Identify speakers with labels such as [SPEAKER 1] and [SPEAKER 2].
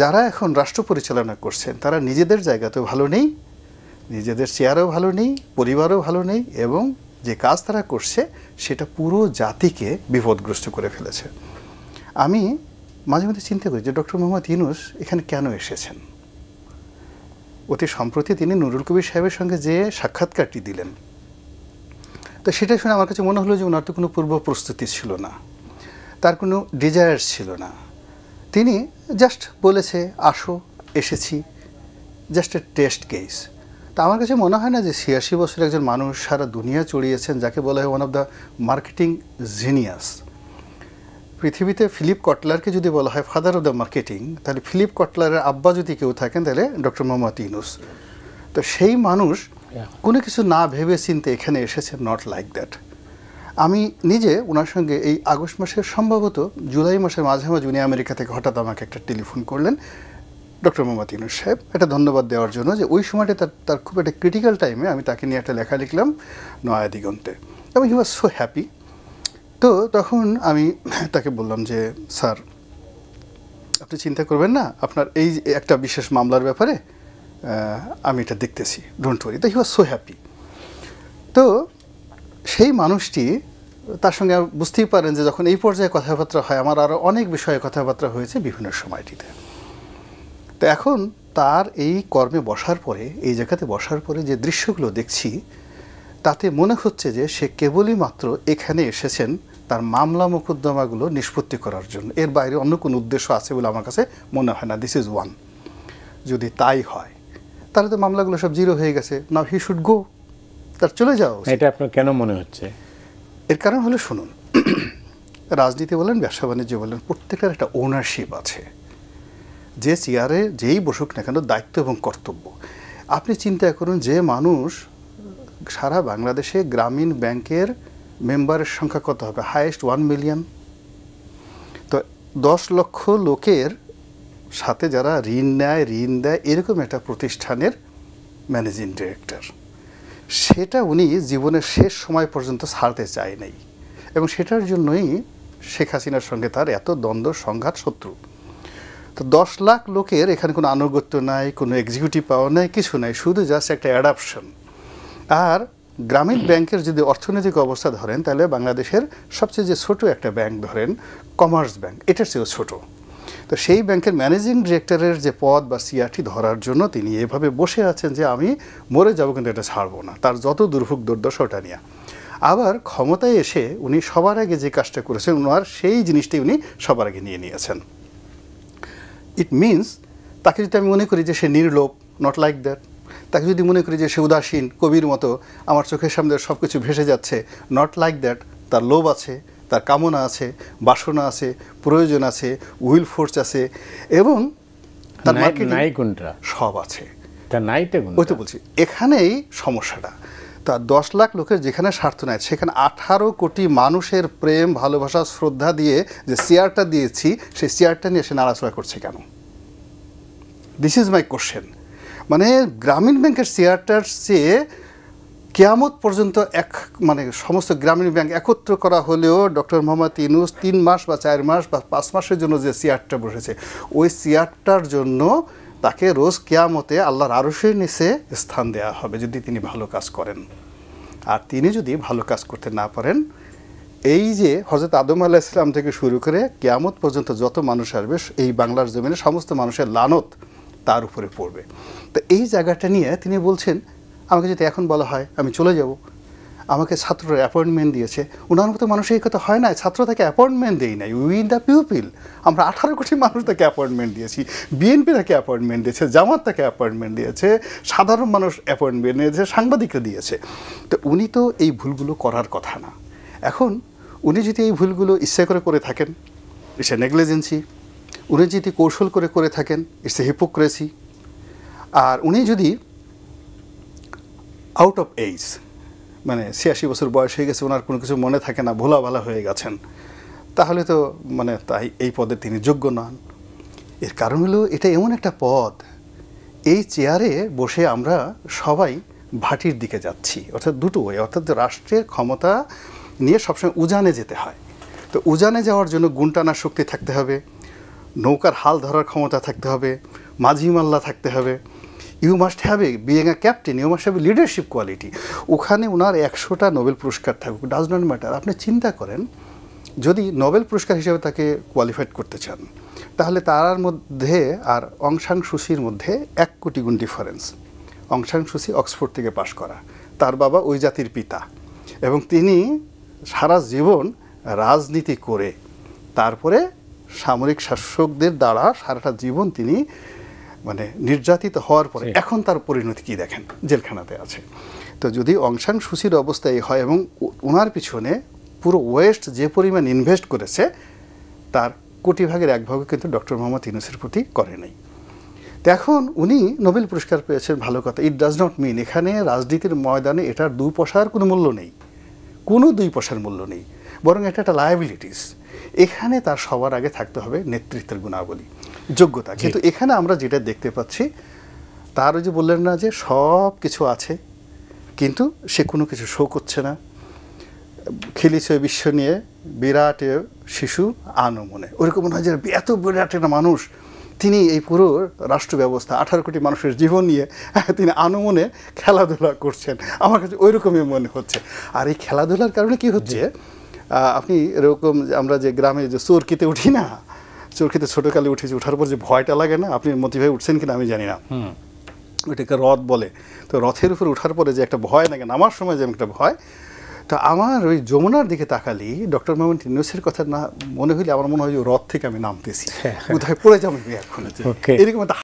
[SPEAKER 1] যারা এখন রাষ্ট্র পরিচালনা করছেন তারা নিজেদের জায়গাতেও ভালো নেই, নিজেদের চেয়ারেও ভালো নেই, পরিবারও ভালো নেই, এবং যে কাজ তারা করছে সেটা পুরো জাতিকে বিপদগ্রস্ত করে ফেলেছে। আমি মাঝে মাঝে চিন্তা করি যে ডক্টর মোহাম্মদ ইউনূস এখানে কেন এসেছেন। অতি সম্প্রতি তিনি নুরুল কবির সাহেবের সঙ্গে যে সাক্ষাৎকারটি দিলেন, তো সেটা শুনে আমার কাছে মনে হলো যে ওনার তো কোনো পূর্ব প্রস্তুতি ছিল না, তার কোনো ডিজায়ার ছিল না। তিনি জাস্ট বলেছে আসো, এসেছি, জাস্ট এ টেস্ট কেস। তা আমার কাছে মনে হয় না যে ৮৬ বছরের একজন মানুষ সারা দুনিয়া চড়িয়েছেন, যাকে বলা হয় one of the marketing genius. পৃথিবীতে ফিলিপ কটলারকে যদি বলা হয় ফাদার অফ দ্য মার্কেটিং, তাহলে ফিলিপ কটলারের আব্বা যদি কেউ থাকেন তাহলে ডক্টর মোহাম্মদ ইউনূস। তো সেই মানুষ কোনো কিছু না ভেবে চিন্তে এখানে এসেছেন, নট লাইক দ্যাট। আমি নিজে ওনার সঙ্গে এই আগস্ট মাসের সম্ভবত জুলাই মাসের মাঝামাঝি উনি আমেরিকা থেকে হঠাৎ আমাকে একটা টেলিফোন করলেন, ডক্টর মোহাম্মদ ইউনূস সাহেব, এটা ধন্যবাদ দেওয়ার জন্য যে ওই সময়টা তার খুব একটা ক্রিটিক্যাল টাইমে আমি তাকে নিয়ে একটা লেখা লিখলাম নয়া দিগন্তে, এবং হি ওয়াজ সো হ্যাপি। তো তখন আমি তাকে বললাম যে স্যার, আপনি চিন্তা করবেন না, আপনার এই একটা বিশেষ মামলার ব্যাপারে আমি এটা দেখতেছি, ডোন্ট ওয়ারি। তো হি ওয়াজ সো হ্যাপি। তো সেই মানুষটি, তার সঙ্গে বুঝতেই পারেন যে যখন এই পর্যায়ে কথাবার্তা হয়, আমার আরও অনেক বিষয়ে কথাবার্তা হয়েছে বিভিন্ন সময়টিতে। তো এখন তার এই কর্মে বসার পরে, এই জায়গাতে বসার পরে যে দৃশ্যগুলো দেখছি, তাতে মনে হচ্ছে যে সে কেবলই মাত্র এখানে এসেছেন তার মামলা মোকদ্দমাগুলো নিষ্পত্তি করার জন্য, এর বাইরে অন্য কোনো উদ্দেশ্য আছে বলে আমার কাছে মনে হয় না। This is one. যদি তাই হয় তাহলে তো মামলাগুলো সব জিরো হয়ে গেছে, নাও হি শুড গো, তার চলে যাও।
[SPEAKER 2] এটা আপনার কেন মনে হচ্ছে?
[SPEAKER 1] এর কারণ হলো, শুনুন, রাজনীতি বলেন, ব্যবসা বাণিজ্য বলেন, প্রত্যেকটার একটা ওনারশিপ আছে। যে চেয়ারে যেই বসুক না কেন, দায়িত্ব এবং কর্তব্য। আপনি চিন্তা করুন, যে মানুষ সারা বাংলাদেশে গ্রামীণ ব্যাংকের মেম্বারের সংখ্যা কত হবে, হাইয়েস্ট 1 মিলিয়ন। তো 10 লক্ষ লোকের সাথে যারা ঋণ নেয়, ঋণ দেয়, এরকম একটা প্রতিষ্ঠানের ম্যানেজিং ডিরেক্টর, সেটা উনি জীবনের শেষ সময় পর্যন্ত ছাড়তে চায় নাই, এবং সেটার জন্যই শেখ হাসিনার সঙ্গে তার এত দ্বন্দ্ব, সংঘাত, শত্রু। তো 10 লাখ লোকের এখানে কোনো আনুগত্য নাই, কোনো এক্সিকিউটিভ পাওয়ার নাই, কিছু নাই, শুধু জাস্ট একটা অ্যাডাপশন। আর গ্রামীণ ব্যাংকের যদি অর্থনৈতিক অবস্থা ধরেন, তাহলে বাংলাদেশের সবচেয়ে যে ছোটো একটা ব্যাংক ধরেন কমার্স ব্যাংক, এটার চেয়েও ছোটো। তো সেই ব্যাংকের ম্যানেজিং ডিরেক্টরের যে পদ বা সিআরটি ধরার জন্য তিনি এভাবে বসে আছেন যে আমি মরে যাবো কিন্তু এটা ছাড়বো না, তার যত দুর্ভোগ দুর্দশা ওটা নিয়ে। আবার ক্ষমতায় এসে উনি সবার আগে যে কাজটা করেছেন, ওনার সেই জিনিসটি উনি সবার আগে নিয়ে নিয়েছেন। ইট মিনস, তাকে যদি আমি মনে করি যে সে নির্লোভ, নট লাইক দ্যাট। তাকে যদি মনে করি যে সে উদাসীন, কবির মতো আমার চোখের সামনে সব কিছু ভেসে যাচ্ছে, নট লাইক দ্যাট। তার লোভ আছে, তার কামনা আছে, বাসনা আছে, প্রয়োজন আছে, উইল ফোর্স আছে, এবং তার মার্কেটিং সব আছে। ওই তো বলছি, এখানেই সমস্যাটা। তা 10 লাখ লোকের যেখানে স্বার্থ নাই, সেখানে 18 কোটি মানুষের প্রেম, ভালোবাসা, শ্রদ্ধা দিয়ে যে চেয়ারটা দিয়েছি, সেই চেয়ারটা নিয়ে সে নাড়াচড়া করছে কেন? This is my question. মানে গ্রামীণ ব্যাংকের চেয়ারটার চেয়ে কিয়ামত পর্যন্ত সমস্ত গ্রামীণ ব্যাংক একত্র করা হলেও ডক্টর মোহাম্মদ ইউনূস 3 মাস বা 4 মাস বা 5 মাসের জন্য যে চেয়ারটা বসেছে, ওই চেয়ারটার জন্য তাকে রোজ কিয়ামতে আল্লাহর আরশের নিচে স্থান দেওয়া হবে যদি তিনি ভালো কাজ করেন। আর তিনি যদি ভালো কাজ করতে না পারেন, এই যে হযরত আদম আলাইহিস সালাম থেকে শুরু করে কিয়ামত পর্যন্ত যত মানুষ আসবে, এই বাংলার জমিনে সমস্ত মানুষের লানত তার উপরে পড়বে। তো এই জায়গাটা নিয়ে তিনি বলছেন, আমাকে যদি এখন বলা হয় আমি চলে যাব, আমাকে ছাত্ররা অ্যাপয়েন্টমেন্ট দিয়েছে। ওনার মতো মানুষ এই কথা হয় না, ছাত্র তাকে অ্যাপয়েন্টমেন্ট দেই নাই, উই দ্য পিউপিল। আমরা 18 কোটি মানুষ তাকে অ্যাপয়েন্টমেন্ট দিয়েছি, বিএনপি তাকে অ্যাপয়েন্টমেন্ট দিয়েছে, জামাত তাকে অ্যাপয়েন্টমেন্ট দিয়েছে, সাধারণ মানুষ অ্যাপয়েন্টমেন্ট দিয়েছে, সাংবাদিকরা দিয়েছে। তো উনি তো এই ভুলগুলো করার কথা না। এখন উনি যদি এই ভুলগুলো ইচ্ছা করে থাকেন, ইটস এ নেগলিজেন্সি। উনি যদি কৌশল করে থাকেন, ইটস এ হিপোক্রেসি। আর উনি যদি আউট অফ এইজ, 86 বছর বয়স হয়ে গেছে, ওনার কোনো কিছু মনে থাকে না, ভোলাভালা হয়ে গেছেন, তাহলে তো তাই এই পদে তিনি যোগ্য নন। এর কারণ হলো, এটা এমন একটা পদ, এই চেয়ারে বসে আমরা সবাই ভাটির দিকে যাচ্ছি। অর্থাৎ দুটো ওয়ে, অর্থাৎ রাষ্ট্রের ক্ষমতা নিয়ে সবসময় উজানে যেতে হয়। তো উজানে যাওয়ার জন্য গুণটানার শক্তি থাকতে হবে, নৌকার হাল ধরার ক্ষমতা থাকতে হবে, মাঝি মাল্লা থাকতে হবে। You must have a being a captain, you must have a leadership quality. ওখানে ওনার 100টা নোবেল পুরস্কার থাকুক, ডাজ নট ম্যাটার। আপনি চিন্তা করেন যদি নোবেল পুরস্কার হিসেবে তাকে কোয়ালিফাইড করতে চান, তাহলে তার মধ্যে আর অং সান সুচির মধ্যে 1 কোটি গুণ ডিফারেন্স। অং সান সুচি অক্সফোর্ড থেকে পাশ করা, তার বাবা ওই জাতির পিতা, এবং তিনি সারা জীবন রাজনীতি করে তারপরে সামরিক শাসকদের দ্বারা সারাটা জীবন তিনি মানে নির্যাতিত হওয়ার পরে এখন তার পরিণতি কি দেখেন, জেলখানাতে আছে। তো যদি অং সান সুচির অবস্থা এই হয় এবং ওনার পিছনে পুরো ওয়েস্ট যে পরিমাণ ইনভেস্ট করেছে তার কোটি ভাগের 1 ভাগও কিন্তু ডক্টর মোহাম্মদ ইউনূসের প্রতি করে নাই। তো এখন উনি নোবেল পুরস্কার পেয়েছেন, ভালো কথা। ইট ডাজ নট মিন এখানে রাজনীতির ময়দানে এটার 2 পয়সার কোনো মূল্য নেই, কোনো 2 পয়সার মূল্য নেই, বরং এটা একটা লায়াবিলিটিস। এখানে তার সবার আগে থাকতে হবে নেতৃত্বের গুণাবলী, যোগ্যতা। কিন্তু এখানে আমরা যেটা দেখতে পাচ্ছি, তার ওই যে বললেন না যে সব কিছু আছে কিন্তু সে কোনো কিছু শো করছে না। খেলিছে বিশ্ব নিয়ে বিরাট শিশু আনমনে, ওরকম মনে হয় যে এত বিরাট একটা মানুষ, তিনি এই পুরো রাষ্ট্র ব্যবস্থা 18 কোটি মানুষের জীবন নিয়ে তিনি আনমনে খেলাধুলা করছেন। আমার কাছে ওই রকমই মনে হচ্ছে। আর এই খেলাধুলার কারণে কি হচ্ছে, আপনি এরকম আমরা যে গ্রামে যে চরকিতে উঠি না, চরকিতে ছোটোকালে উঠেছি, ওঠার পর যে ভয়টা লাগে না, আপনি মতিভাই উঠছেন কিনা আমি জানি না, ওইটাকে রথ বলে। তো রথের উপর ওঠার পরে যে একটা ভয় লাগে, নামার সময় যে একটা ভয়, তো আমার ওই যমুনার দিকে তাকালি ডক্টর মোহাম্মদ ইউনূসের কথা না মনে হইলে আমার মনে হয় যে রথ থেকে আমি নামতেছি, কোথায় পড়ে যাবো এখন, এরকম একটা